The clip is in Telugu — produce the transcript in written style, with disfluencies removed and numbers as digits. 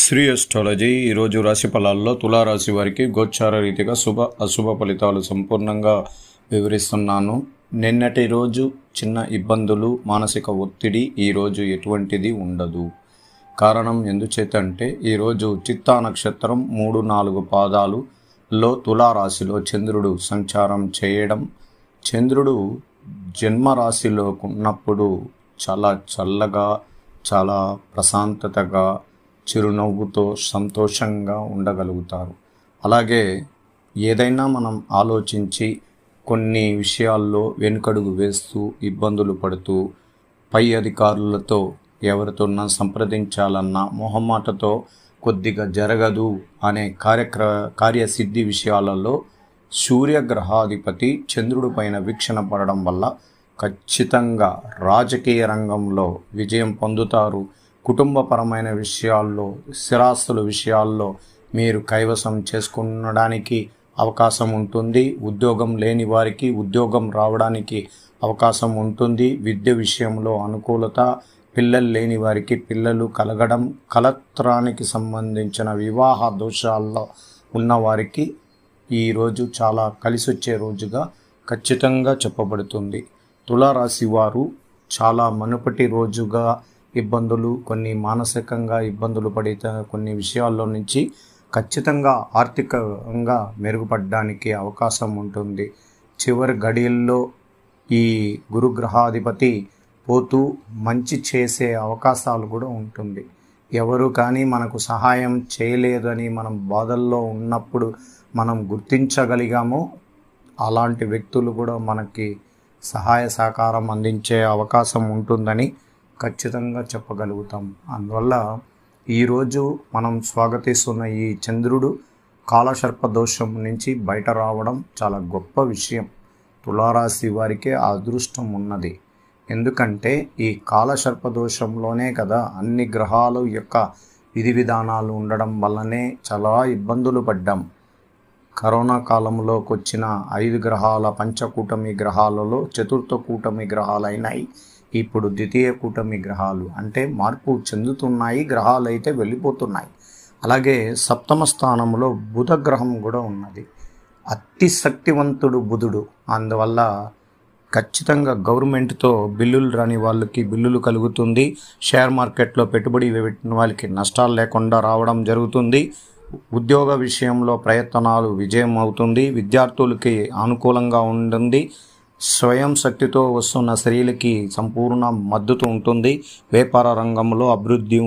శ్రీ అస్ట్రాలజీ ఈరోజు రాశి ఫలాల్లో తులారాశి వారికి గోచార రీతిగా శుభ అశుభ ఫలితాలు సంపూర్ణంగా వివరిస్తున్నాను. నిన్నటి రోజు చిన్న ఇబ్బందులు, మానసిక ఒత్తిడి ఈరోజు ఎటువంటిది ఉండదు. కారణం ఎందుచేతంటే ఈరోజు చిత్తా నక్షత్రం 3-4 పాదాలులో తులారాశిలో చంద్రుడు సంచారం చేయడం, చంద్రుడు జన్మరాశిలో ఉన్నప్పుడు చాలా చల్లగా, చాలా ప్రశాంతతగా, చిరునవ్వుతో సంతోషంగా ఉండగలుగుతారు. అలాగే ఏదైనా మనం ఆలోచించి కొన్ని విషయాల్లో వెనుకడుగు వేస్తూ ఇబ్బందులు పడుతూ పై అధికారులతో ఎవరితోన్నా సంప్రదించాలన్నా మొహమాటతో కొద్దిగా జరగదు అనే కార్యసిద్ధి విషయాలలో సూర్యగ్రహాధిపతి చంద్రుడి పైన వీక్షణ పడడం వల్ల ఖచ్చితంగా రాజకీయ రంగంలో విజయం పొందుతారు. కుటుంబపరమైన విషయాల్లో, స్థిరాస్తుల విషయాల్లో మీరు కైవసం చేసుకునడానికి అవకాశం ఉంటుంది. ఉద్యోగం లేని వారికి ఉద్యోగం రావడానికి అవకాశం ఉంటుంది. విద్య విషయంలో అనుకూలత, పిల్లలు లేని వారికి పిల్లలు కలగడం, కలత్రానికి సంబంధించిన వివాహ దోషాల్లో ఉన్నవారికి ఈరోజు చాలా కలిసొచ్చే రోజుగా ఖచ్చితంగా చెప్పబడుతుంది. తులారాశి వారు చాలా మునుపటి రోజుగా ఇబ్బందులు, కొన్ని మానసికంగా ఇబ్బందులు పడితే కొన్ని విషయాల్లో నుంచి ఖచ్చితంగా ఆర్థికంగా మెరుగుపడడానికి అవకాశం ఉంటుంది. చివరి గడియల్లో ఈ గురుగ్రహాధిపతి పోతూ మంచి చేసే అవకాశాలు కూడా ఉంటుంది. ఎవరు కానీ మనకు సహాయం చేయలేదని మనం బాధల్లో ఉన్నప్పుడు మనం గుర్తించగలిగామో అలాంటి వ్యక్తులు కూడా మనకి సహాయ సహకారం అందించే అవకాశం ఉంటుందని ఖచ్చితంగా చెప్పగలుగుతాం. అందువల్ల ఈరోజు మనం స్వాగతిస్తున్న ఈ చంద్రుడు కాలసర్ప దోషం నుంచి బయట రావడం చాలా గొప్ప విషయం. తులారాశి వారికే ఆ అదృష్టం ఉన్నది. ఎందుకంటే ఈ కాలసర్ప దోషంలోనే కదా అన్ని గ్రహాలు యొక్క విధి విధానాలు ఉండడం వల్లనే చాలా ఇబ్బందులు పడ్డాం. కరోనా కాలంలోకి వచ్చిన 5 గ్రహాల పంచకూటమి గ్రహాలలో చతుర్థ కూటమి గ్రహాలైనాయి. ఇప్పుడు ద్వితీయ కూటమి గ్రహాలు అంటే మార్పు చెందుతున్నాయి, గ్రహాలు అయితే వెళ్ళిపోతున్నాయి. అలాగే సప్తమ స్థానంలో బుధ గ్రహం కూడా ఉన్నది. అతి శక్తివంతుడు బుధుడు. అందువల్ల ఖచ్చితంగా గవర్నమెంట్తో బిల్లులు రాని వాళ్ళకి బిల్లులు కలుగుతుంది. షేర్ మార్కెట్లో పెట్టుబడి పెట్టిన వాళ్ళకి నష్టాలు లేకుండా రావడం జరుగుతుంది. ఉద్యోగ విషయంలో ప్రయత్నాలు విజయం అవుతుంది. విద్యార్థులకి అనుకూలంగా ఉంటుంది. స్వయం శక్తితో వస్తున్న స్త్రీలకి సంపూర్ణ మద్దతు ఉంటుంది. వ్యాపార రంగంలో అభివృద్ధి